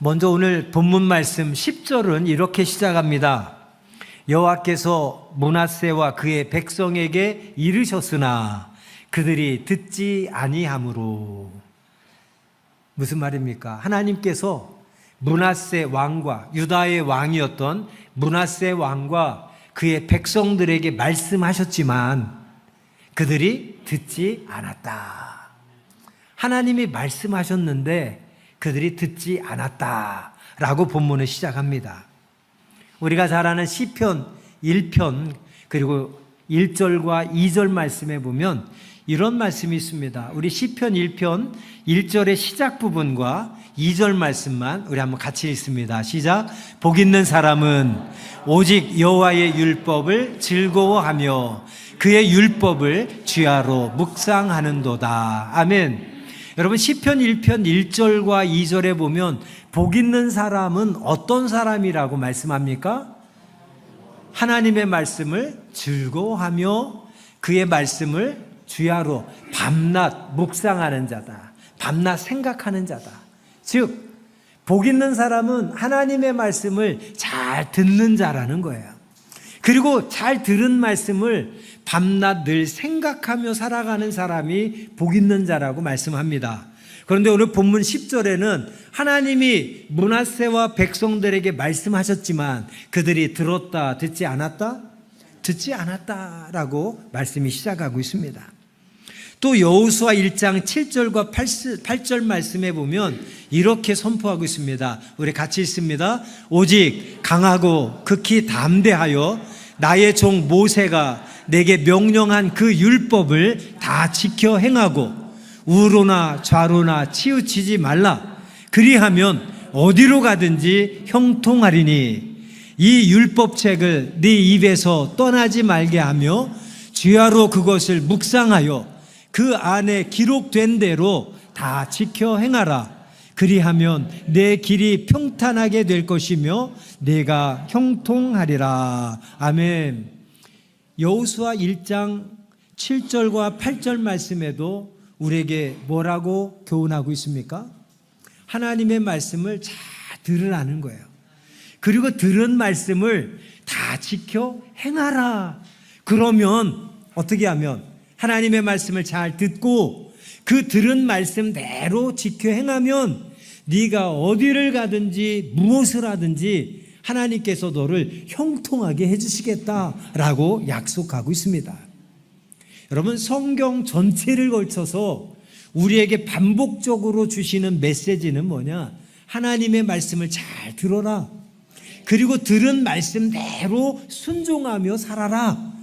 먼저 오늘 본문 말씀 10절은 이렇게 시작합니다. 여호와께서 므낫세와 그의 백성에게 이르셨으나 그들이 듣지 아니하므로. 무슨 말입니까? 하나님께서 므낫세 왕과 유다의 왕이었던 므낫세 왕과 그의 백성들에게 말씀하셨지만 그들이 듣지 않았다. 하나님이 말씀하셨는데 그들이 듣지 않았다라고 본문을 시작합니다. 우리가 잘 아는 시편 1편 그리고 1절과 2절 말씀에 보면 이런 말씀이 있습니다. 우리 시편 1편 1절의 시작 부분과 2절 말씀만 우리 한번 같이 읽습니다. 시작. 복 있는 사람은 오직 여호와의 율법을 즐거워하며 그의 율법을 주야로 묵상하는도다. 아멘. 여러분 시편 1편 1절과 2절에 보면 복 있는 사람은 어떤 사람이라고 말씀합니까? 하나님의 말씀을 즐거워하며 그의 말씀을 주야로 밤낮 묵상하는 자다. 밤낮 생각하는 자다. 즉 복 있는 사람은 하나님의 말씀을 잘 듣는 자라는 거예요. 그리고 잘 들은 말씀을 밤낮 늘 생각하며 살아가는 사람이 복 있는 자라고 말씀합니다. 그런데 오늘 본문 10절에는 하나님이 므낫세와 백성들에게 말씀하셨지만 그들이 들었다, 듣지 않았다? 듣지 않았다라고 말씀이 시작하고 있습니다. 또 여호수아 1장 7절과 8절 말씀에 보면 이렇게 선포하고 있습니다. 우리 같이 읽습니다. 오직 강하고 극히 담대하여 나의 종 모세가 내게 명령한 그 율법을 다 지켜 행하고 우로나 좌로나 치우치지 말라. 그리하면 어디로 가든지 형통하리니 이 율법책을 네 입에서 떠나지 말게 하며 주야로 그것을 묵상하여 그 안에 기록된 대로 다 지켜 행하라. 그리하면 내 길이 평탄하게 될 것이며 내가 형통하리라. 아멘. 여호수아 1장 7절과 8절 말씀에도 우리에게 뭐라고 교훈하고 있습니까? 하나님의 말씀을 잘 들으라는 거예요. 그리고 들은 말씀을 다 지켜 행하라. 그러면 어떻게 하면 하나님의 말씀을 잘 듣고 그 들은 말씀대로 지켜 행하면 네가 어디를 가든지 무엇을 하든지 하나님께서 너를 형통하게 해주시겠다라고 약속하고 있습니다. 여러분 성경 전체를 걸쳐서 우리에게 반복적으로 주시는 메시지는 뭐냐? 하나님의 말씀을 잘 들어라. 그리고 들은 말씀대로 순종하며 살아라.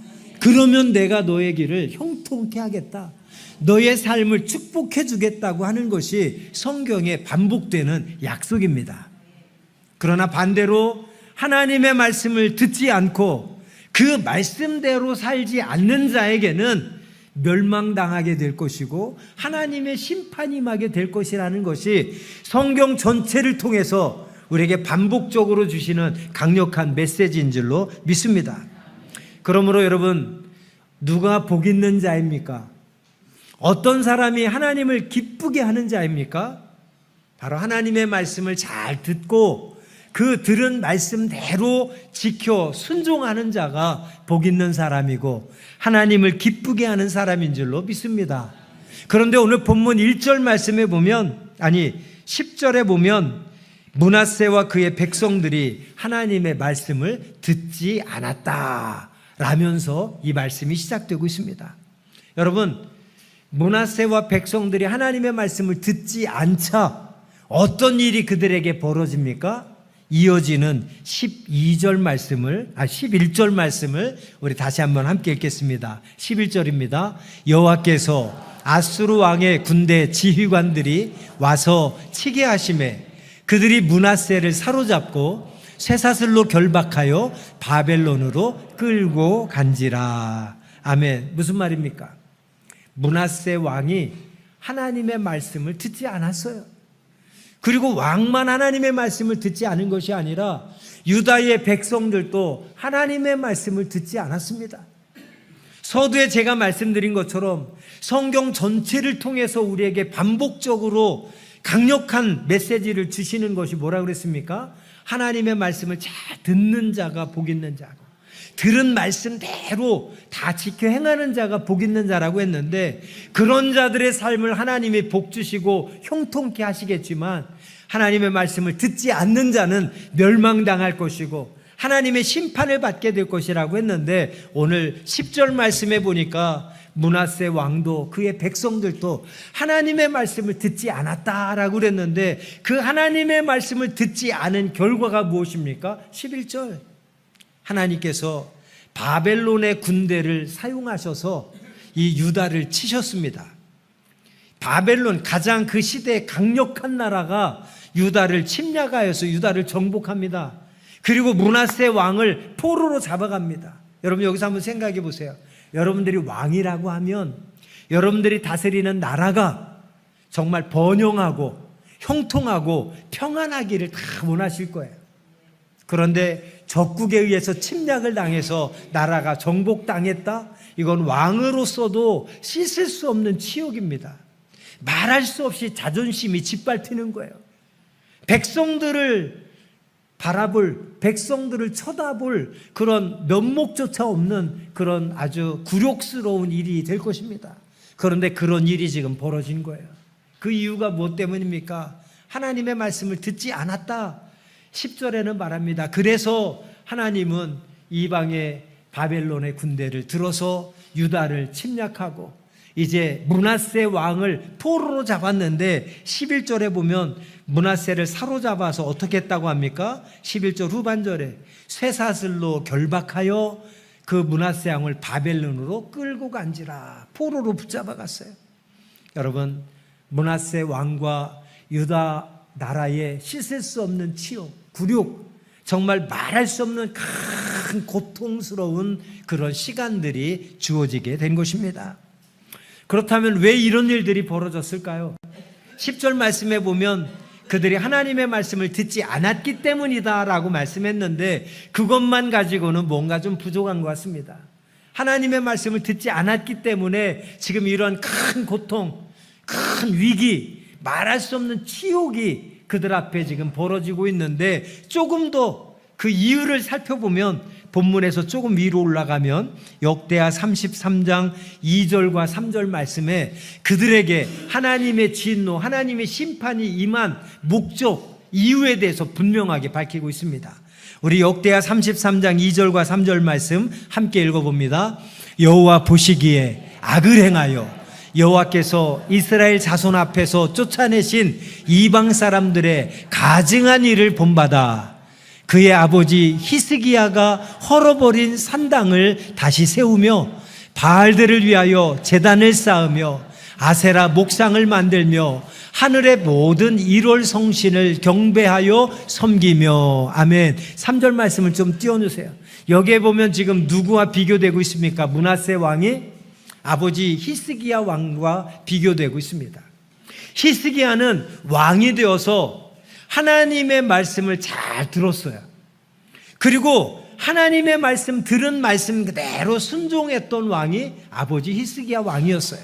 그러면 내가 너의 길을 형통케 하겠다. 너의 삶을 축복해 주겠다고 하는 것이 성경에 반복되는 약속입니다. 그러나 반대로 하나님의 말씀을 듣지 않고 그 말씀대로 살지 않는 자에게는 멸망당하게 될 것이고 하나님의 심판이 임하게 될 것이라는 것이 성경 전체를 통해서 우리에게 반복적으로 주시는 강력한 메시지인 줄로 믿습니다. 그러므로 여러분 누가 복 있는 자입니까? 어떤 사람이 하나님을 기쁘게 하는 자입니까? 바로 하나님의 말씀을 잘 듣고 그 들은 말씀대로 지켜 순종하는 자가 복 있는 사람이고 하나님을 기쁘게 하는 사람인 줄로 믿습니다. 그런데 오늘 본문 1절 말씀에 보면 10절에 보면 므낫세와 그의 백성들이 하나님의 말씀을 듣지 않았다 라면서 이 말씀이 시작되고 있습니다. 여러분 므낫세와 백성들이 하나님의 말씀을 듣지 않자 어떤 일이 그들에게 벌어집니까? 이어지는 11절 말씀을 우리 다시 한번 함께 읽겠습니다. 11절입니다. 여호와께서 아수르 왕의 군대 지휘관들이 와서 치게 하심에 그들이 므낫세를 사로잡고 쇠사슬로 결박하여 바벨론으로 끌고 간지라. 아멘. 무슨 말입니까? 므낫세 왕이 하나님의 말씀을 듣지 않았어요. 그리고 왕만 하나님의 말씀을 듣지 않은 것이 아니라 유다의 백성들도 하나님의 말씀을 듣지 않았습니다. 서두에 제가 말씀드린 것처럼 성경 전체를 통해서 우리에게 반복적으로 강력한 메시지를 주시는 것이 뭐라고 그랬습니까? 하나님의 말씀을 잘 듣는 자가 복 있는 자고, 들은 말씀대로 다 지켜 행하는 자가 복 있는 자라고 했는데, 그런 자들의 삶을 하나님이 복 주시고 형통케 하시겠지만, 하나님의 말씀을 듣지 않는 자는 멸망당할 것이고 하나님의 심판을 받게 될 것이라고 했는데, 오늘 10절 말씀에 보니까 므낫세 왕도 그의 백성들도 하나님의 말씀을 듣지 않았다라고 그랬는데, 그 하나님의 말씀을 듣지 않은 결과가 무엇입니까? 11절, 하나님께서 바벨론의 군대를 사용하셔서 이 유다를 치셨습니다. 바벨론, 가장 그 시대의 강력한 나라가 유다를 침략하여서 유다를 정복합니다. 그리고 므낫세 왕을 포로로 잡아갑니다. 여러분, 여기서 한번 생각해 보세요. 여러분들이 왕이라고 하면 여러분들이 다스리는 나라가 정말 번영하고 형통하고 평안하기를 다 원하실 거예요. 그런데 적국에 의해서 침략을 당해서 나라가 정복당했다? 이건 왕으로서도 씻을 수 없는 치욕입니다. 말할 수 없이 자존심이 짓밟히는 거예요. 백성들을 바라볼, 백성들을 쳐다볼 그런 면목조차 없는 그런 아주 굴욕스러운 일이 될 것입니다. 그런데 그런 일이 지금 벌어진 거예요. 그 이유가 무엇 때문입니까? 하나님의 말씀을 듣지 않았다. 10절에는 말합니다. 그래서 하나님은 이방의 바벨론의 군대를 들어서 유다를 침략하고 이제 므낫세 왕을 포로로 잡았는데, 11절에 보면 므낫세를 사로잡아서 어떻게 했다고 합니까? 11절 후반절에 쇠사슬로 결박하여 그 므낫세 왕을 바벨론으로 끌고 간지라. 포로로 붙잡아 갔어요. 여러분, 므낫세 왕과 유다 나라의 씻을 수 없는 치욕, 굴욕, 정말 말할 수 없는 큰 고통스러운 그런 시간들이 주어지게 된 것입니다. 그렇다면 왜 이런 일들이 벌어졌을까요? 10절 말씀에 보면 그들이 하나님의 말씀을 듣지 않았기 때문이다 라고 말씀했는데, 그것만 가지고는 뭔가 좀 부족한 것 같습니다. 하나님의 말씀을 듣지 않았기 때문에 지금 이런 큰 고통, 큰 위기, 말할 수 없는 치욕이 그들 앞에 지금 벌어지고 있는데, 조금 더 그 이유를 살펴보면 본문에서 조금 위로 올라가면 역대하 33장 2절과 3절 말씀에 그들에게 하나님의 진노, 하나님의 심판이 임한 목적, 이유에 대해서 분명하게 밝히고 있습니다. 우리 역대하 33장 2절과 3절 말씀 함께 읽어봅니다. 여호와 보시기에 악을 행하여 여호와께서 이스라엘 자손 앞에서 쫓아내신 이방 사람들의 가증한 일을 본받아 그의 아버지 히스기야가 헐어버린 산당을 다시 세우며 바알들을 위하여 제단을 쌓으며 아세라 목상을 만들며 하늘의 모든 1월 성신을 경배하여 섬기며. 아멘. 3절 말씀을 좀 띄워주세요. 여기에 보면 지금 누구와 비교되고 있습니까? 므낫세 왕이 아버지 히스기야 왕과 비교되고 있습니다. 히스기야는 왕이 되어서 하나님의 말씀을 잘 들었어요. 그리고 하나님의 말씀, 들은 말씀 그대로 순종했던 왕이 아버지 히스기야 왕이었어요.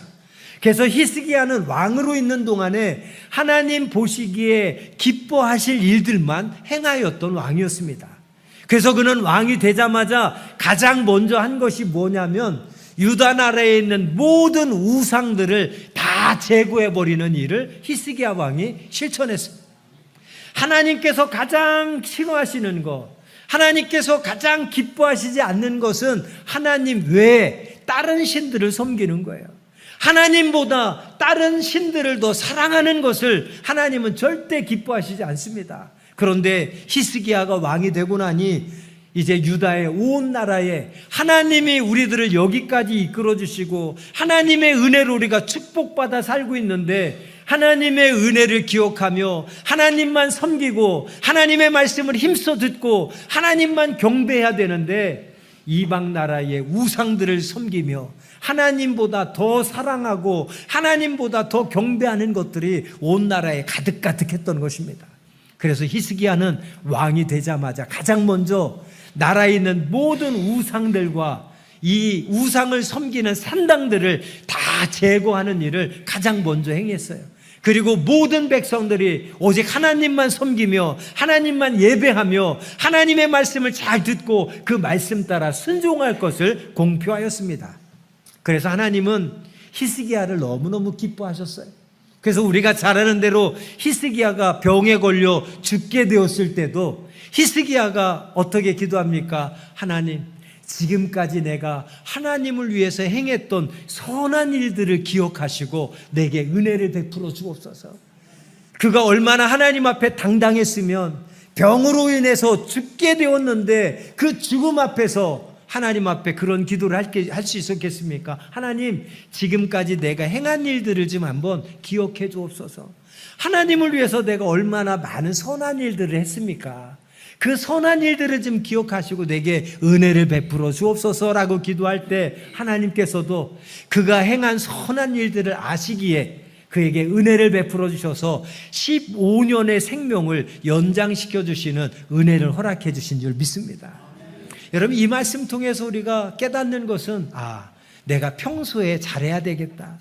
그래서 히스기야는 왕으로 있는 동안에 하나님 보시기에 기뻐하실 일들만 행하였던 왕이었습니다. 그래서 그는 왕이 되자마자 가장 먼저 한 것이 뭐냐면 유다 나라에 있는 모든 우상들을 다 제거해버리는 일을 히스기야 왕이 실천했습니다. 하나님께서 가장 싫어하시는 것, 하나님께서 가장 기뻐하시지 않는 것은 하나님 외에 다른 신들을 섬기는 거예요. 하나님보다 다른 신들을 더 사랑하는 것을 하나님은 절대 기뻐하시지 않습니다. 그런데 히스기야가 왕이 되고 나니 이제 유다의 온 나라에 하나님이 우리들을 여기까지 이끌어 주시고 하나님의 은혜로 우리가 축복받아 살고 있는데, 하나님의 은혜를 기억하며 하나님만 섬기고 하나님의 말씀을 힘써 듣고 하나님만 경배해야 되는데, 이방 나라의 우상들을 섬기며 하나님보다 더 사랑하고 하나님보다 더 경배하는 것들이 온 나라에 가득가득했던 것입니다. 그래서 히스기야는 왕이 되자마자 가장 먼저 나라에 있는 모든 우상들과 이 우상을 섬기는 산당들을 다 제거하는 일을 가장 먼저 행했어요. 그리고 모든 백성들이 오직 하나님만 섬기며 하나님만 예배하며 하나님의 말씀을 잘 듣고 그 말씀 따라 순종할 것을 공표하였습니다. 그래서 하나님은 히스기야를 너무너무 기뻐하셨어요. 그래서 우리가 잘 아는 대로 히스기야가 병에 걸려 죽게 되었을 때도 히스기야가 어떻게 기도합니까? 하나님, 지금까지 내가 하나님을 위해서 행했던 선한 일들을 기억하시고 내게 은혜를 베풀어 주옵소서. 그가 얼마나 하나님 앞에 당당했으면 병으로 인해서 죽게 되었는데 그 죽음 앞에서 하나님 앞에 그런 기도를 할 수 있었겠습니까? 하나님, 지금까지 내가 행한 일들을 좀 한번 기억해 주옵소서. 하나님을 위해서 내가 얼마나 많은 선한 일들을 했습니까? 그 선한 일들을 좀 기억하시고 내게 은혜를 베풀어 주옵소서라고 기도할 때 하나님께서도 그가 행한 선한 일들을 아시기에 그에게 은혜를 베풀어 주셔서 15년의 생명을 연장시켜 주시는 은혜를 허락해 주신 줄 믿습니다. 여러분, 이 말씀 통해서 우리가 깨닫는 것은 내가 평소에 잘해야 되겠다.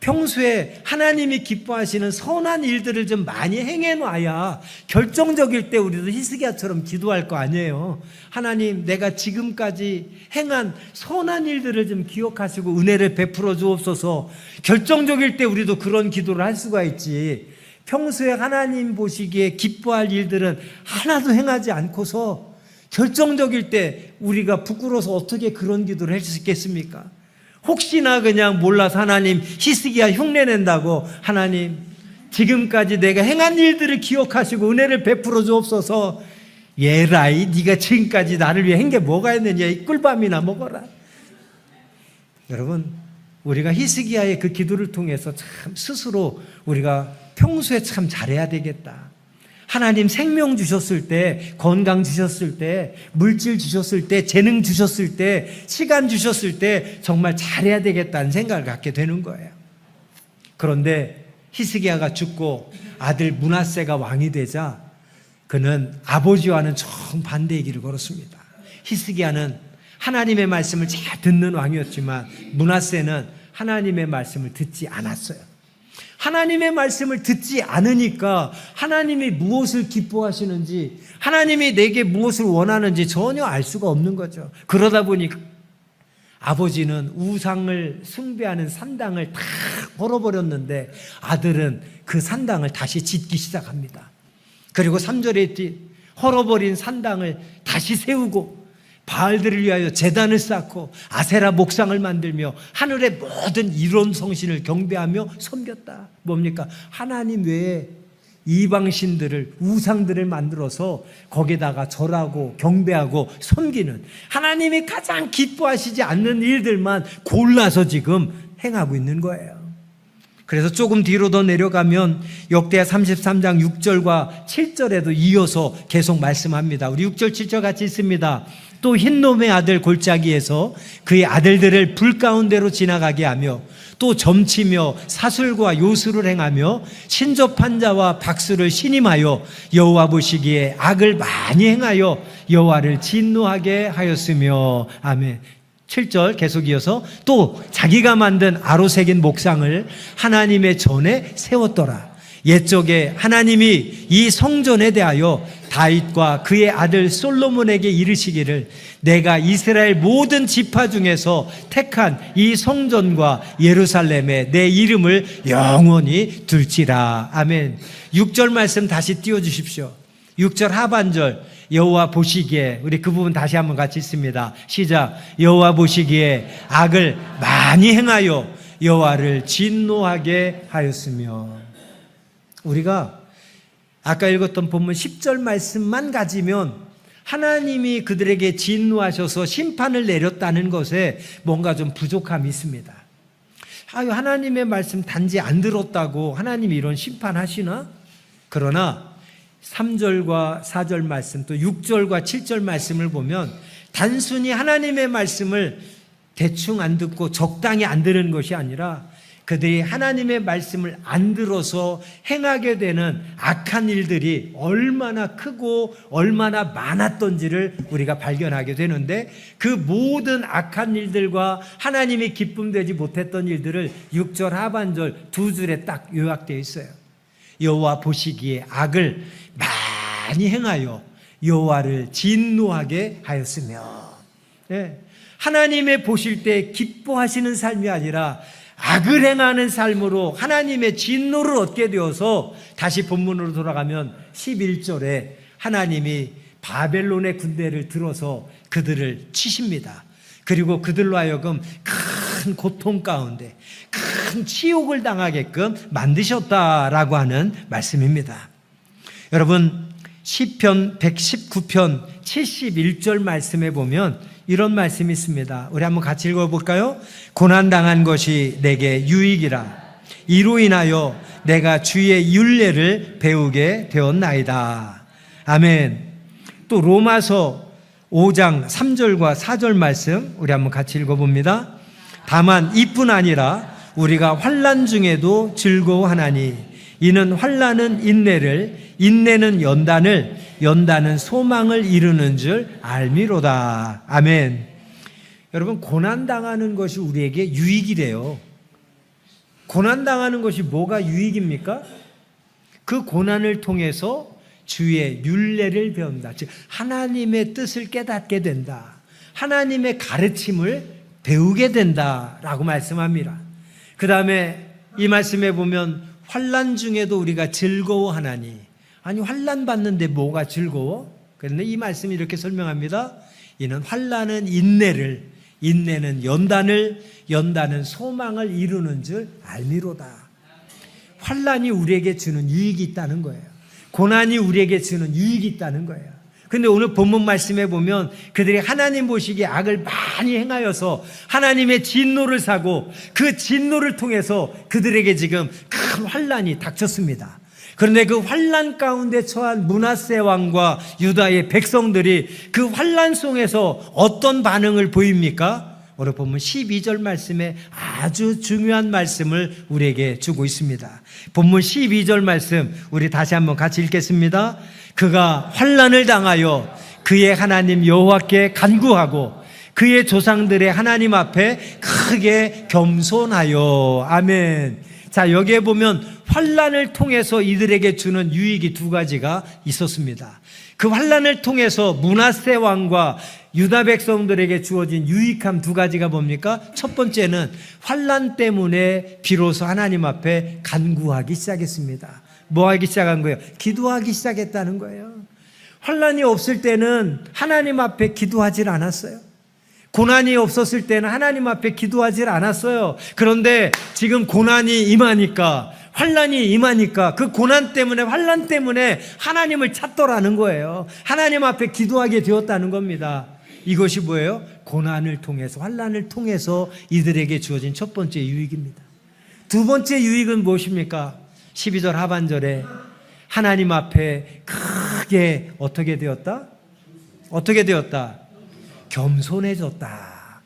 평소에 하나님이 기뻐하시는 선한 일들을 좀 많이 행해놔야 결정적일 때 우리도 히스기야처럼 기도할 거 아니에요. 하나님, 내가 지금까지 행한 선한 일들을 좀 기억하시고 은혜를 베풀어 주옵소서. 결정적일 때 우리도 그런 기도를 할 수가 있지. 평소에 하나님 보시기에 기뻐할 일들은 하나도 행하지 않고서 결정적일 때 우리가 부끄러워서 어떻게 그런 기도를 할 수 있겠습니까? 혹시나 그냥 몰라서 하나님 히스기야 흉내낸다고 하나님, 지금까지 내가 행한 일들을 기억하시고 은혜를 베풀어 주옵소서. 예라이, 네가 지금까지 나를 위해 한 게 뭐가 있느냐, 이 꿀밤이나 먹어라. 여러분, 우리가 히스기야의 그 기도를 통해서 참 스스로 우리가 평소에 참 잘해야 되겠다. 하나님 생명 주셨을 때, 건강 주셨을 때, 물질 주셨을 때, 재능 주셨을 때, 시간 주셨을 때 정말 잘해야 되겠다는 생각을 갖게 되는 거예요. 그런데 히스기야가 죽고 아들 므낫세가 왕이 되자 그는 아버지와는 정반대의 길을 걸었습니다. 히스기야는 하나님의 말씀을 잘 듣는 왕이었지만 므낫세는 하나님의 말씀을 듣지 않았어요. 하나님의 말씀을 듣지 않으니까 하나님이 무엇을 기뻐하시는지, 하나님이 내게 무엇을 원하는지 전혀 알 수가 없는 거죠. 그러다 보니 아버지는 우상을 숭배하는 산당을 다 헐어버렸는데 아들은 그 산당을 다시 짓기 시작합니다. 그리고 3절에 헐어버린 산당을 다시 세우고 바알들을 위하여 제단을 쌓고 아세라 목상을 만들며 하늘의 모든 이론 성신을 경배하며 섬겼다. 뭡니까? 하나님 외에 이방신들을, 우상들을 만들어서 거기다가 절하고 경배하고 섬기는, 하나님이 가장 기뻐하시지 않는 일들만 골라서 지금 행하고 있는 거예요. 그래서 조금 뒤로 더 내려가면 역대하 33장 6절과 7절에도 이어서 계속 말씀합니다. 우리 6절 7절 같이 읽습니다. 또 흰놈의 아들 골짜기에서 그의 아들들을 불 가운데로 지나가게 하며 또 점치며 사술과 요술을 행하며 신접한 자와 박수를 신임하여 여호와 보시기에 악을 많이 행하여 여호와를 진노하게 하였으며. 아멘. 7절 계속 이어서 또 자기가 만든 아로 새긴 목상을 하나님의 전에 세웠더라. 옛적에 하나님이 이 성전에 대하여 다윗과 그의 아들 솔로몬에게 이르시기를 내가 이스라엘 모든 지파 중에서 택한 이 성전과 예루살렘에 내 이름을 영원히 둘지라. 아멘. 6절 말씀 다시 띄워주십시오. 6절 하반절 여호와 보시기에, 우리 그 부분 다시 한번 같이 읽습니다. 시작. 여호와 보시기에 악을 많이 행하여 여호와를 진노하게 하였으며. 우리가 아까 읽었던 본문 10절 말씀만 가지면 하나님이 그들에게 진노하셔서 심판을 내렸다는 것에 뭔가 좀 부족함이 있습니다. 하나님의 말씀 단지 안 들었다고 하나님이 이런 심판하시나? 그러나 3절과 4절 말씀, 또 6절과 7절 말씀을 보면 단순히 하나님의 말씀을 대충 안 듣고 적당히 안 들은 것이 아니라 그들이 하나님의 말씀을 안 들어서 행하게 되는 악한 일들이 얼마나 크고 얼마나 많았던지를 우리가 발견하게 되는데, 그 모든 악한 일들과 하나님이 기쁨되지 못했던 일들을 6절 하반절 두 줄에 딱 요약되어 있어요. 여호와 보시기에 악을 많이 행하여 여호와를 진노하게 하였으며, 하나님의 보실 때 기뻐하시는 삶이 아니라 악을 행하는 삶으로 하나님의 진노를 얻게 되어서, 다시 본문으로 돌아가면 11절에 하나님이 바벨론의 군대를 들어서 그들을 치십니다. 그리고 그들로 하여금 큰 고통 가운데 큰 치욕을 당하게끔 만드셨다라고 하는 말씀입니다. 여러분, 시편 119편 71절 말씀에 보면 이런 말씀이 있습니다. 우리 한번 같이 읽어볼까요? 고난당한 것이 내게 유익이라. 이로 인하여 내가 주의 율례를 배우게 되었나이다. 아멘. 또 로마서 5장 3절과 4절 말씀 우리 한번 같이 읽어봅니다. 다만 이뿐 아니라 우리가 환난 중에도 즐거워하나니 이는 환난은 인내를, 인내는 연단을, 연단은 소망을 이루는 줄 알미로다. 아멘. 여러분, 고난당하는 것이 우리에게 유익이래요. 고난당하는 것이 뭐가 유익입니까? 그 고난을 통해서 주의 율례를 배운다. 즉 하나님의 뜻을 깨닫게 된다. 하나님의 가르침을 배우게 된다라고 말씀합니다. 그 다음에 이 말씀에 보면 환난 중에도 우리가 즐거워하나니, 아니 환난 받는데 뭐가 즐거워? 그런데 이 말씀이 이렇게 설명합니다. 이는 환난은 인내를, 인내는 연단을, 연단은 소망을 이루는 줄 알미로다. 환난이 우리에게 주는 유익이 있다는 거예요. 고난이 우리에게 주는 유익이 있다는 거예요. 근데 오늘 본문 말씀에 보면 그들이 하나님 보시기에 악을 많이 행하여서 하나님의 진노를 사고, 그 진노를 통해서 그들에게 지금 큰 환난이 닥쳤습니다. 그런데 그 환난 가운데 처한 므낫세 왕과 유다의 백성들이 그 환난 속에서 어떤 반응을 보입니까? 오늘 보면 12절 말씀에 아주 중요한 말씀을 우리에게 주고 있습니다. 본문 12절 말씀 우리 다시 한번 같이 읽겠습니다. 그가 환난을 당하여 그의 하나님 여호와께 간구하고 그의 조상들의 하나님 앞에 크게 겸손하여. 아멘. 자, 여기에 보면 환난을 통해서 이들에게 주는 유익이 두 가지가 있었습니다. 그 환난을 통해서 므낫세 왕과 유다 백성들에게 주어진 유익함 두 가지가 뭡니까? 첫 번째는 환난 때문에 비로소 하나님 앞에 간구하기 시작했습니다. 뭐 하기 시작한 거예요? 기도하기 시작했다는 거예요. 환난이 없을 때는 하나님 앞에 기도하질 않았어요. 고난이 없었을 때는 하나님 앞에 기도하질 않았어요. 그런데 지금 고난이 임하니까, 환난이 임하니까 그 고난 때문에, 환난 때문에 하나님을 찾더라는 거예요. 하나님 앞에 기도하게 되었다는 겁니다. 이것이 뭐예요? 고난을 통해서, 환난을 통해서 이들에게 주어진 첫 번째 유익입니다. 두 번째 유익은 무엇입니까? 12절 하반절에 하나님 앞에 크게 어떻게 되었다? 어떻게 되었다? 겸손해졌다.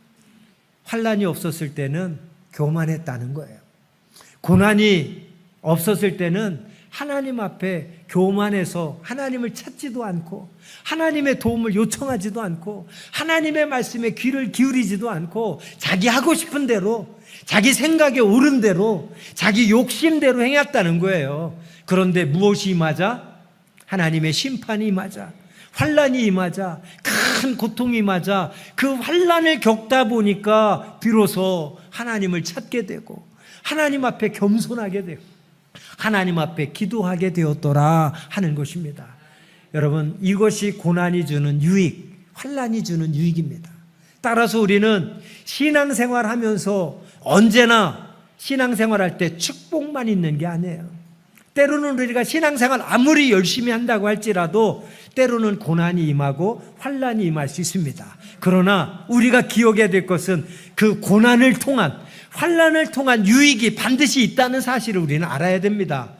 환난이 없었을 때는 교만했다는 거예요. 고난이 없었을 때는 하나님 앞에 교만해서 하나님을 찾지도 않고 하나님의 도움을 요청하지도 않고 하나님의 말씀에 귀를 기울이지도 않고 자기 하고 싶은 대로, 자기 생각에 옳은 대로, 자기 욕심대로 행했다는 거예요. 그런데 무엇이 임하자? 하나님의 심판이 임하자, 환난이 임하자, 큰 고통이 임하자, 그 환난을 겪다 보니까 비로소 하나님을 찾게 되고 하나님 앞에 겸손하게 되고 하나님 앞에 기도하게 되었더라 하는 것입니다. 여러분, 이것이 고난이 주는 유익, 환난이 주는 유익입니다. 따라서 우리는 신앙생활하면서 언제나 신앙생활할 때 축복만 있는 게 아니에요. 때로는 우리가 신앙생활 아무리 열심히 한다고 할지라도 때로는 고난이 임하고 환난이 임할 수 있습니다. 그러나 우리가 기억해야 될 것은 그 고난을 통한, 환난을 통한 유익이 반드시 있다는 사실을 우리는 알아야 됩니다.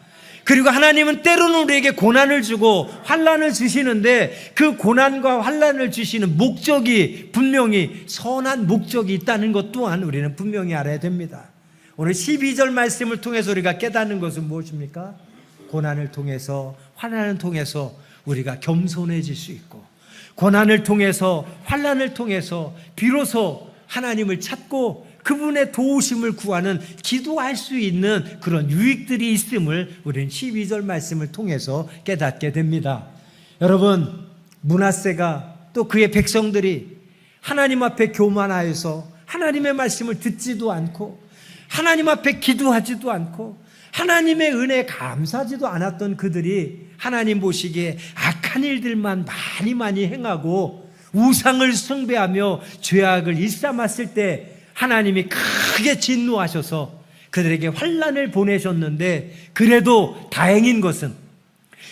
그리고 하나님은 때로는 우리에게 고난을 주고 환난을 주시는데 그 고난과 환난을 주시는 목적이 분명히 선한 목적이 있다는 것 또한 우리는 분명히 알아야 됩니다. 오늘 12절 말씀을 통해서 우리가 깨닫는 것은 무엇입니까? 고난을 통해서, 환난을 통해서 우리가 겸손해질 수 있고, 고난을 통해서, 환난을 통해서 비로소 하나님을 찾고 그분의 도우심을 구하는, 기도할 수 있는 그런 유익들이 있음을 우리는 12절 말씀을 통해서 깨닫게 됩니다. 여러분, 므낫세가 또 그의 백성들이 하나님 앞에 교만하여서 하나님의 말씀을 듣지도 않고 하나님 앞에 기도하지도 않고 하나님의 은혜에 감사하지도 않았던 그들이 하나님 보시기에 악한 일들만 많이 행하고 우상을 숭배하며 죄악을 일삼았을 때 하나님이 크게 진노하셔서 그들에게 환난을 보내셨는데, 그래도 다행인 것은,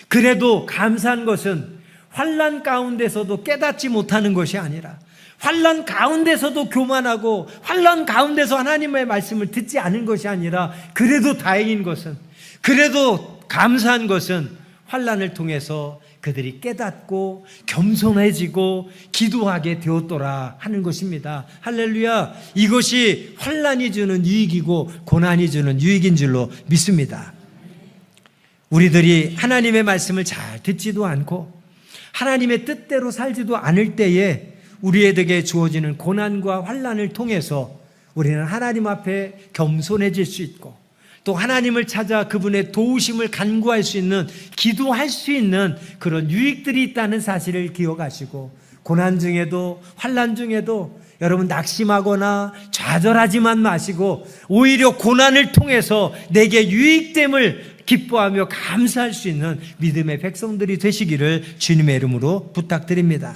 그래도 감사한 것은 환난 가운데서도 깨닫지 못하는 것이 아니라, 환난 가운데서도 교만하고 환난 가운데서 하나님의 말씀을 듣지 않은 것이 아니라, 그래도 다행인 것은, 그래도 감사한 것은 환난을 통해서 그들이 깨닫고 겸손해지고 기도하게 되었더라 하는 것입니다. 할렐루야. 이것이 환난이 주는 유익이고 고난이 주는 유익인 줄로 믿습니다. 우리들이 하나님의 말씀을 잘 듣지도 않고 하나님의 뜻대로 살지도 않을 때에 우리에게 주어지는 고난과 환난을 통해서 우리는 하나님 앞에 겸손해질 수 있고, 또 하나님을 찾아 그분의 도우심을 간구할 수 있는, 기도할 수 있는 그런 유익들이 있다는 사실을 기억하시고, 고난 중에도 환난 중에도 여러분 낙심하거나 좌절하지만 마시고 오히려 고난을 통해서 내게 유익됨을 기뻐하며 감사할 수 있는 믿음의 백성들이 되시기를 주님의 이름으로 부탁드립니다.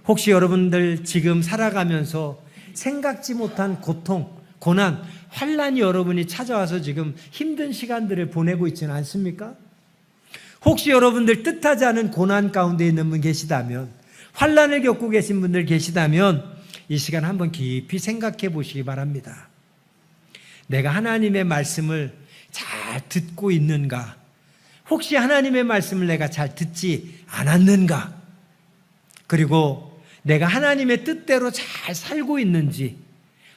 혹시 여러분들 지금 살아가면서 생각지 못한 고통, 고난, 환난이 여러분이 찾아와서 지금 힘든 시간들을 보내고 있지는 않습니까? 혹시 여러분들 뜻하지 않은 고난 가운데 있는 분 계시다면, 환난을 겪고 계신 분들 계시다면 이 시간 한번 깊이 생각해 보시기 바랍니다. 내가 하나님의 말씀을 잘 듣고 있는가? 혹시 하나님의 말씀을 내가 잘 듣지 않았는가? 그리고 내가 하나님의 뜻대로 잘 살고 있는지,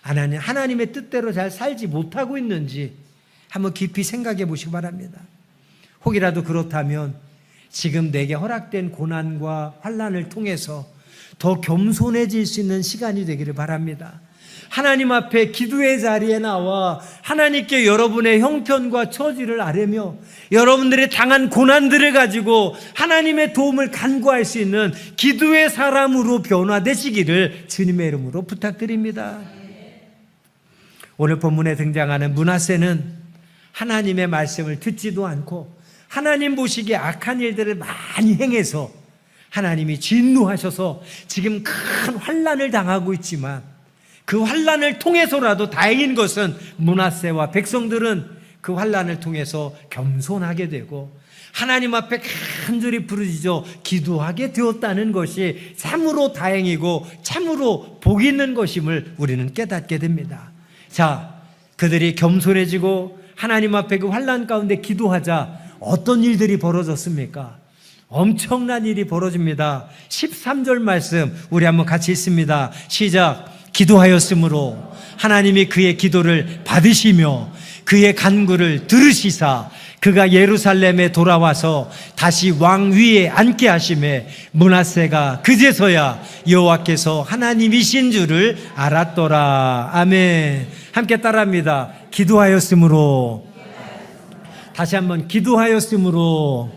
하나님의 뜻대로 잘 살지 못하고 있는지 한번 깊이 생각해 보시기 바랍니다. 혹이라도 그렇다면 지금 내게 허락된 고난과 환난을 통해서 더 겸손해질 수 있는 시간이 되기를 바랍니다. 하나님 앞에 기도의 자리에 나와 하나님께 여러분의 형편과 처지를 아뢰며 여러분들의 당한 고난들을 가지고 하나님의 도움을 간구할 수 있는 기도의 사람으로 변화되시기를 주님의 이름으로 부탁드립니다. 오늘 본문에 등장하는 므낫세는 하나님의 말씀을 듣지도 않고 하나님 보시기에 악한 일들을 많이 행해서 하나님이 진노하셔서 지금 큰 환난을 당하고 있지만, 그 환난을 통해서라도 다행인 것은 므낫세와 백성들은 그 환난을 통해서 겸손하게 되고 하나님 앞에 간절히 부르짖어 기도하게 되었다는 것이 참으로 다행이고 참으로 복 있는 것임을 우리는 깨닫게 됩니다. 자, 그들이 겸손해지고 하나님 앞에 그 환난 가운데 기도하자 어떤 일들이 벌어졌습니까? 엄청난 일이 벌어집니다. 13절 말씀 우리 한번 같이 읽습니다. 시작. 기도하였으므로 하나님이 그의 기도를 받으시며 그의 간구를 들으시사 그가 예루살렘에 돌아와서 다시 왕 위에 앉게 하시매 므낫세가 그제서야 여호와께서 하나님이신 줄을 알았더라. 아멘. 함께 따라합니다. 기도하였으므로. 다시 한번 기도하였으므로.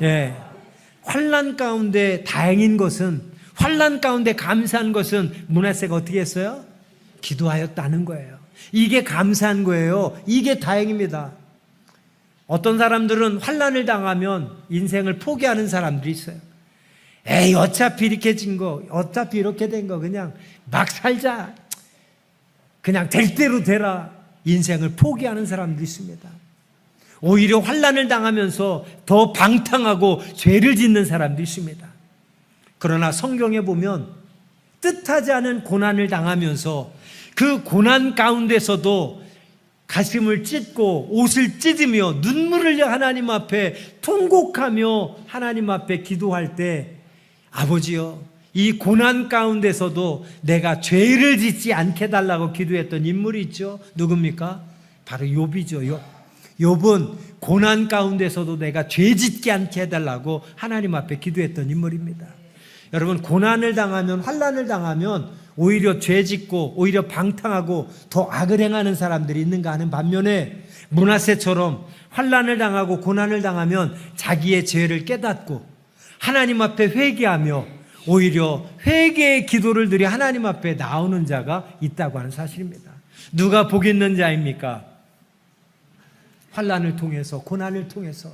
예. 환난 가운데 다행인 것은, 환난 가운데 감사한 것은 므낫세가 어떻게 했어요? 기도하였다는 거예요. 이게 감사한 거예요. 이게 다행입니다. 어떤 사람들은 환난을 당하면 인생을 포기하는 사람들이 있어요. 에이, 어차피 이렇게 진 거, 어차피 이렇게 된 거 그냥 막 살자, 그냥 될 대로 되라, 인생을 포기하는 사람들이 있습니다. 오히려 환난을 당하면서 더 방탕하고 죄를 짓는 사람도 있습니다. 그러나 성경에 보면 뜻하지 않은 고난을 당하면서 그 고난 가운데서도 가슴을 찢고 옷을 찢으며 눈물을 흘려 하나님 앞에 통곡하며 하나님 앞에 기도할 때, 아버지여, 이 고난 가운데서도 내가 죄를 짓지 않게 해달라고 기도했던 인물이 있죠. 누굽니까? 바로 욥이죠. 욥은 고난 가운데서도 내가 죄 짓지 않게 해달라고 하나님 앞에 기도했던 인물입니다. 여러분, 고난을 당하면, 환난을 당하면 오히려 죄 짓고 오히려 방탕하고 더 악을 행하는 사람들이 있는가 하는 반면에 므낫세처럼 환난을 당하고 고난을 당하면 자기의 죄를 깨닫고 하나님 앞에 회개하며 오히려 회개의 기도를 드려 하나님 앞에 나오는 자가 있다고 하는 사실입니다. 누가 복 있는 자입니까? 환난을 통해서, 고난을 통해서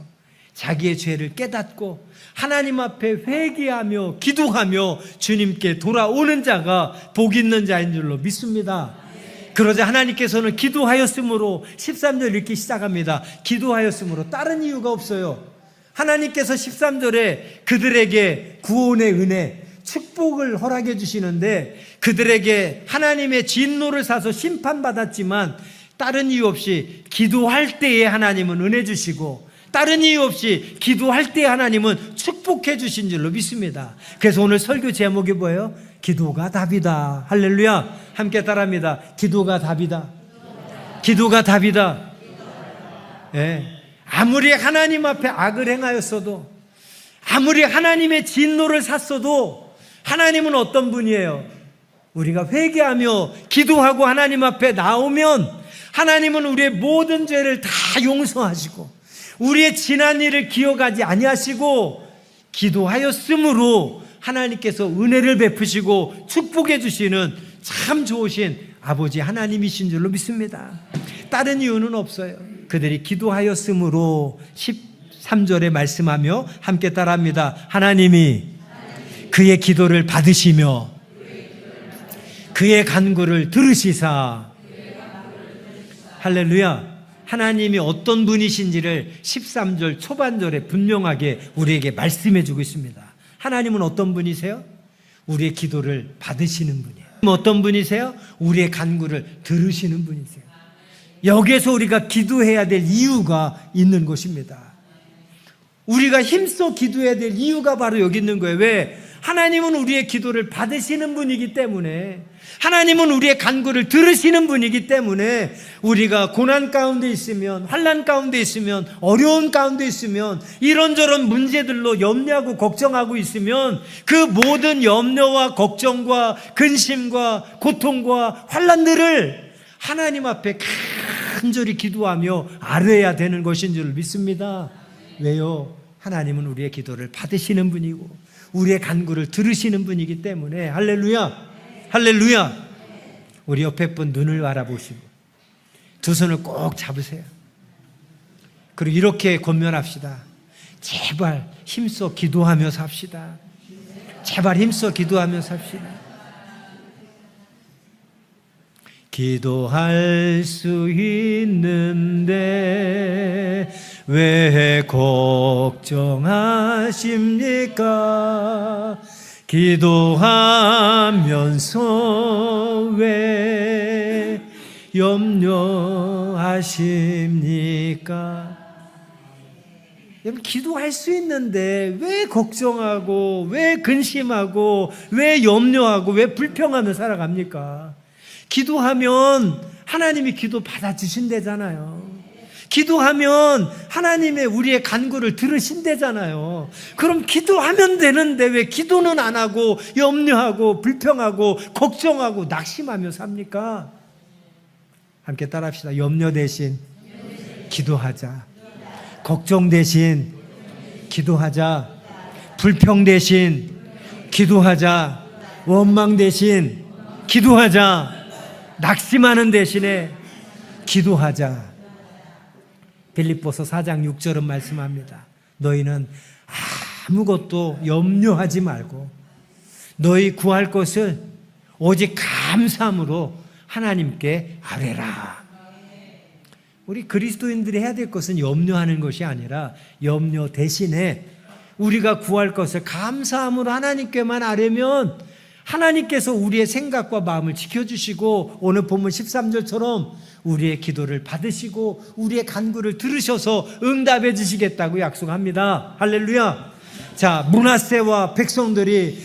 자기의 죄를 깨닫고 하나님 앞에 회개하며 기도하며 주님께 돌아오는 자가 복 있는 자인 줄로 믿습니다. 그러자 하나님께서는 기도하였으므로 13절 읽기 시작합니다. 기도하였으므로, 다른 이유가 없어요. 하나님께서 13절에 그들에게 구원의 은혜, 축복을 허락해 주시는데 그들에게 하나님의 진노를 사서 심판받았지만 다른 이유 없이 기도할 때에 하나님은 은혜 주시고 다른 이유 없이 기도할 때 하나님은 축복해 주신 줄로 믿습니다. 그래서 오늘 설교 제목이 뭐예요? 기도가 답이다. 할렐루야. 함께 따라합니다. 기도가 답이다. 기도가 답이다. 예. 아무리 하나님 앞에 악을 행하였어도, 아무리 하나님의 진노를 샀어도 하나님은 어떤 분이에요? 우리가 회개하며 기도하고 하나님 앞에 나오면 하나님은 우리의 모든 죄를 다 용서하시고 우리의 지난 일을 기억하지 아니하시고 기도하였으므로 하나님께서 은혜를 베푸시고 축복해 주시는 참 좋으신 아버지 하나님이신 줄로 믿습니다. 다른 이유는 없어요. 그들이 기도하였으므로 13절에 말씀하며 함께 따라합니다. 하나님이 그의 기도를 받으시며 그의 간구를 들으시사. 할렐루야. 하나님이 어떤 분이신지를 13절 초반절에 분명하게 우리에게 말씀해 주고 있습니다. 하나님은 어떤 분이세요? 우리의 기도를 받으시는 분이에요. 어떤 분이세요? 우리의 간구를 들으시는 분이세요. 여기에서 우리가 기도해야 될 이유가 있는 것입니다. 우리가 힘써 기도해야 될 이유가 바로 여기 있는 거예요. 왜? 하나님은 우리의 기도를 받으시는 분이기 때문에, 하나님은 우리의 간구를 들으시는 분이기 때문에 우리가 고난 가운데 있으면, 환난 가운데 있으면, 어려운 가운데 있으면, 이런저런 문제들로 염려하고 걱정하고 있으면 그 모든 염려와 걱정과 근심과 고통과 환난들을 하나님 앞에 간절히 기도하며 아뢰야 되는 것인 줄 믿습니다. 왜요? 하나님은 우리의 기도를 받으시는 분이고 우리의 간구를 들으시는 분이기 때문에. 할렐루야. 할렐루야. 우리 옆에 분 눈을 바라보시고 두 손을 꼭 잡으세요. 그리고 이렇게 권면합시다. 제발 힘써 기도하며 삽시다. 제발 힘써 기도하며 삽시다. 기도할 수 있는데 왜 걱정하십니까? 기도하면서 왜 염려하십니까? 여러분, 기도할 수 있는데 왜 걱정하고 왜 근심하고 왜 염려하고 왜 불평하며 살아갑니까? 기도하면 하나님이 기도 받아주신대잖아요. 기도하면 하나님의 우리의 간구를 들으신대잖아요. 그럼 기도하면 되는데 왜 기도는 안 하고 염려하고 불평하고 걱정하고 낙심하며 삽니까? 함께 따라합시다. 염려 대신 기도하자. 걱정 대신 기도하자. 불평 대신 기도하자. 원망 대신 기도하자. 낙심하는 대신에 기도하자. 빌립보서 4장 6절은 말씀합니다. 너희는 아무것도 염려하지 말고 너희 구할 것을 오직 감사함으로 하나님께 아뢰라. 우리 그리스도인들이 해야 될 것은 염려하는 것이 아니라 염려 대신에 우리가 구할 것을 감사함으로 하나님께만 아뢰면 하나님께서 우리의 생각과 마음을 지켜주시고 오늘 본문 13절처럼 우리의 기도를 받으시고 우리의 간구를 들으셔서 응답해 주시겠다고 약속합니다. 할렐루야. 자, 므낫세와 백성들이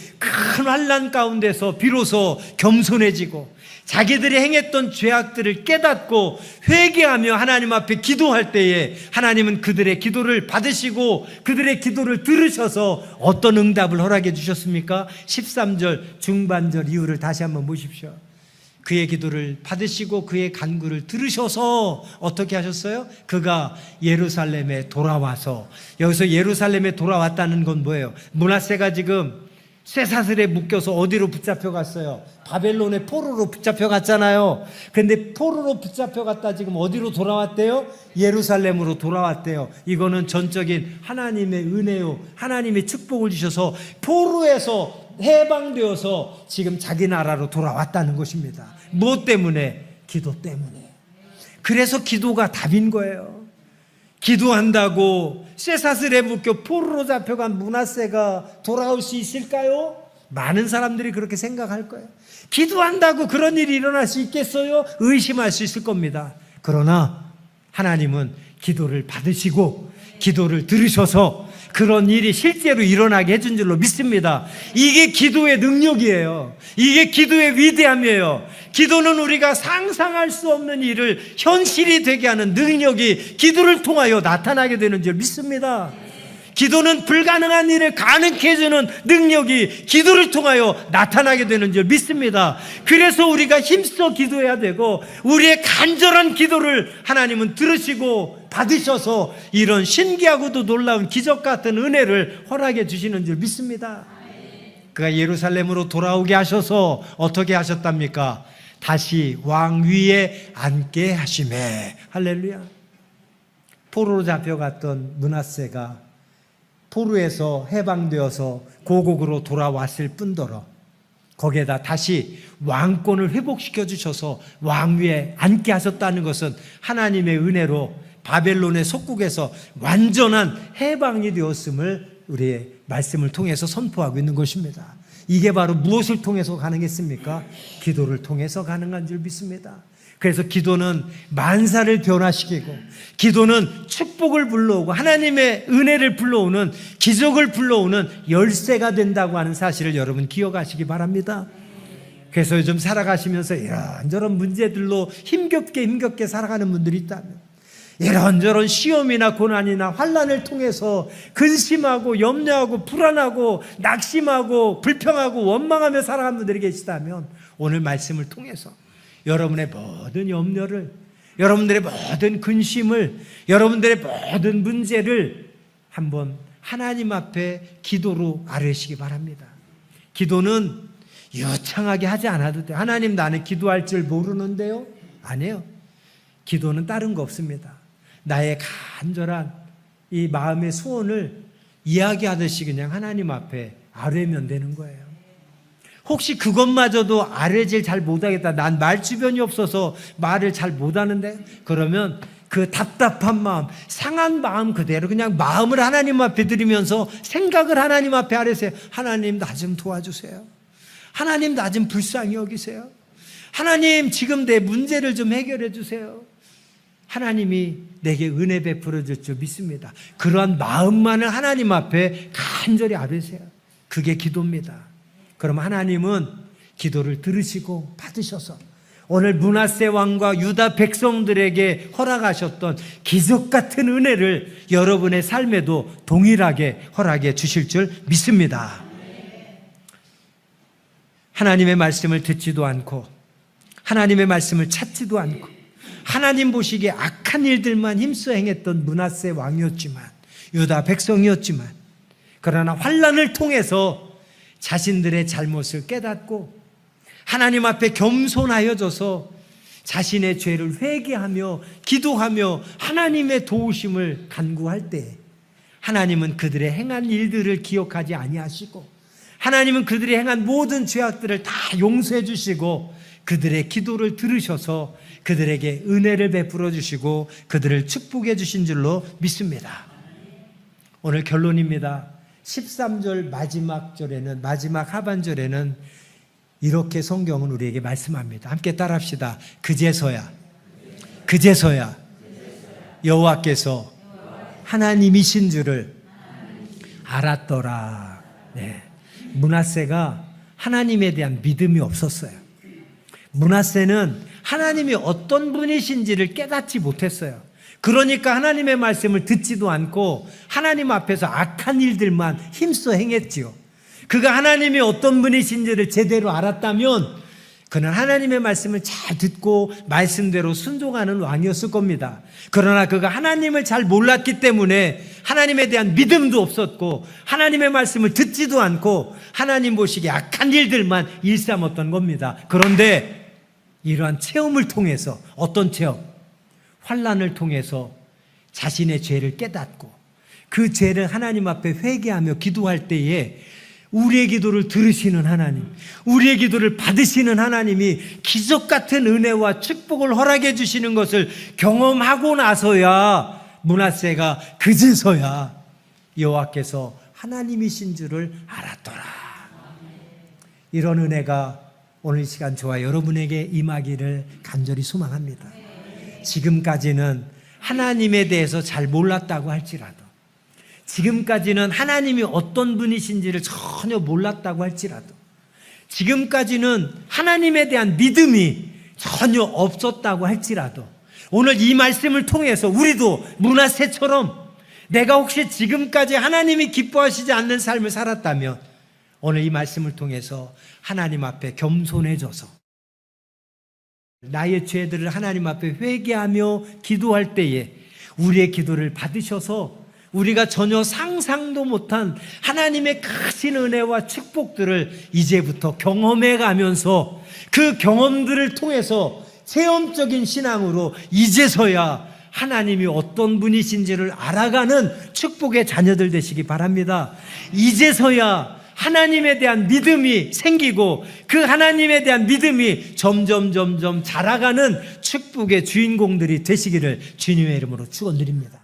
큰 환난 가운데서 비로소 겸손해지고 자기들이 행했던 죄악들을 깨닫고 회개하며 하나님 앞에 기도할 때에 하나님은 그들의 기도를 받으시고 그들의 기도를 들으셔서 어떤 응답을 허락해 주셨습니까? 13절 중반절 이후를 다시 한번 보십시오. 그의 기도를 받으시고 그의 간구를 들으셔서 어떻게 하셨어요? 그가 예루살렘에 돌아와서, 여기서 예루살렘에 돌아왔다는 건 뭐예요? 므낫세가 지금 쇠사슬에 묶여서 어디로 붙잡혀 갔어요? 바벨론의 포로로 붙잡혀 갔잖아요. 근데 포로로 붙잡혀 갔다 지금 어디로 돌아왔대요? 예루살렘으로 돌아왔대요. 이거는 전적인 하나님의 은혜요, 하나님의 축복을 주셔서 포로에서 해방되어서 지금 자기 나라로 돌아왔다는 것입니다. 무엇 때문에? 기도 때문에. 그래서 기도가 답인 거예요. 기도한다고 쇠사슬에 묶여 포로로 잡혀간 므낫세가 돌아올 수 있을까요? 많은 사람들이 그렇게 생각할 거예요. 기도한다고 그런 일이 일어날 수 있겠어요? 의심할 수 있을 겁니다. 그러나 하나님은 기도를 받으시고 기도를 들으셔서 그런 일이 실제로 일어나게 해준 줄로 믿습니다. 이게 기도의 능력이에요. 이게 기도의 위대함이에요. 기도는 우리가 상상할 수 없는 일을 현실이 되게 하는 능력이 기도를 통하여 나타나게 되는 줄 믿습니다. 기도는 불가능한 일을 가능케 해주는 능력이 기도를 통하여 나타나게 되는 줄 믿습니다. 그래서 우리가 힘써 기도해야 되고 우리의 간절한 기도를 하나님은 들으시고 받으셔서 이런 신기하고도 놀라운 기적 같은 은혜를 허락해 주시는 줄 믿습니다. 그가 예루살렘으로 돌아오게 하셔서 어떻게 하셨답니까? 다시 왕 위에 앉게 하시매. 할렐루야. 포로로 잡혀갔던 므낫세가 포로에서 해방되어서 고국으로 돌아왔을 뿐더러 거기에다 다시 왕권을 회복시켜 주셔서 왕위에 앉게 하셨다는 것은 하나님의 은혜로 바벨론의 속국에서 완전한 해방이 되었음을 우리의 말씀을 통해서 선포하고 있는 것입니다. 이게 바로 무엇을 통해서 가능했습니까? 기도를 통해서 가능한 줄 믿습니다. 그래서 기도는 만사를 변화시키고 기도는 축복을 불러오고 하나님의 은혜를 불러오는 기적을 불러오는 열쇠가 된다고 하는 사실을 여러분 기억하시기 바랍니다. 그래서 요즘 살아가시면서 이런저런 문제들로 힘겹게 살아가는 분들이 있다면 이런저런 시험이나 고난이나 환난을 통해서 근심하고 염려하고 불안하고 낙심하고 불평하고 원망하며 살아가는 분들이 계시다면 오늘 말씀을 통해서 여러분의 모든 염려를, 여러분들의 모든 근심을, 여러분들의 모든 문제를 한번 하나님 앞에 기도로 아뢰시기 바랍니다. 기도는 유창하게 하지 않아도 돼요. 하나님, 나는 기도할 줄 모르는데요? 아니에요. 기도는 다른 거 없습니다. 나의 간절한 이 마음의 소원을 이야기하듯이 그냥 하나님 앞에 아뢰면 되는 거예요. 혹시 그것마저도 아뢰질 잘 못하겠다, 난 말 주변이 없어서 말을 잘 못하는데, 그러면 그 답답한 마음, 상한 마음 그대로 그냥 마음을 하나님 앞에 드리면서 생각을 하나님 앞에 아뢰세요. 하나님, 나 좀 도와주세요. 하나님, 나 좀 불쌍히 여기세요. 하나님, 지금 내 문제를 좀 해결해 주세요. 하나님이 내게 은혜 베풀어 줄 줄 믿습니다. 그러한 마음만을 하나님 앞에 간절히 아뢰세요. 그게 기도입니다. 그럼 하나님은 기도를 들으시고 받으셔서 오늘 므낫세 왕과 유다 백성들에게 허락하셨던 기적 같은 은혜를 여러분의 삶에도 동일하게 허락해 주실 줄 믿습니다. 하나님의 말씀을 듣지도 않고 하나님의 말씀을 찾지도 않고 하나님 보시기에 악한 일들만 힘써 행했던 므낫세 왕이었지만, 유다 백성이었지만, 그러나 환난을 통해서 자신들의 잘못을 깨닫고 하나님 앞에 겸손하여져서 자신의 죄를 회개하며 기도하며 하나님의 도우심을 간구할 때 하나님은 그들의 행한 일들을 기억하지 아니하시고 하나님은 그들이 행한 모든 죄악들을 다 용서해 주시고 그들의 기도를 들으셔서 그들에게 은혜를 베풀어 주시고 그들을 축복해 주신 줄로 믿습니다. 오늘 결론입니다. 13절 마지막 절에는, 마지막 하반절에는 이렇게 성경은 우리에게 말씀합니다. 함께 따라합시다. 그제서야 여호와께서 하나님이신 줄을 알았더라. 네. 므낫세가 하나님에 대한 믿음이 없었어요. 므낫세는 하나님이 어떤 분이신지를 깨닫지 못했어요. 그러니까 하나님의 말씀을 듣지도 않고 하나님 앞에서 악한 일들만 힘써 행했지요. 그가 하나님이 어떤 분이신지를 제대로 알았다면 그는 하나님의 말씀을 잘 듣고 말씀대로 순종하는 왕이었을 겁니다. 그러나 그가 하나님을 잘 몰랐기 때문에 하나님에 대한 믿음도 없었고 하나님의 말씀을 듣지도 않고 하나님 보시기에 악한 일들만 일삼았던 겁니다. 그런데 이러한 체험을 통해서, 어떤 체험? 환난을 통해서 자신의 죄를 깨닫고 그 죄를 하나님 앞에 회개하며 기도할 때에 우리의 기도를 들으시는 하나님, 우리의 기도를 받으시는 하나님이 기적 같은 은혜와 축복을 허락해 주시는 것을 경험하고 나서야 므낫세가 그제서야 여호와께서 하나님이신 줄을 알았더라. 이런 은혜가 오늘 시간 저와 여러분에게 임하기를 간절히 소망합니다. 지금까지는 하나님에 대해서 잘 몰랐다고 할지라도, 지금까지는 하나님이 어떤 분이신지를 전혀 몰랐다고 할지라도, 지금까지는 하나님에 대한 믿음이 전혀 없었다고 할지라도, 오늘 이 말씀을 통해서 우리도 므낫세처럼 내가 혹시 지금까지 하나님이 기뻐하시지 않는 삶을 살았다면 오늘 이 말씀을 통해서 하나님 앞에 겸손해져서 나의 죄들을 하나님 앞에 회개하며 기도할 때에 우리의 기도를 받으셔서 우리가 전혀 상상도 못한 하나님의 크신 은혜와 축복들을 이제부터 경험해 가면서 그 경험들을 통해서 체험적인 신앙으로 이제서야 하나님이 어떤 분이신지를 알아가는 축복의 자녀들 되시기 바랍니다. 이제서야 하나님에 대한 믿음이 생기고 그 하나님에 대한 믿음이 점점 자라가는 축복의 주인공들이 되시기를 주님의 이름으로 축원드립니다.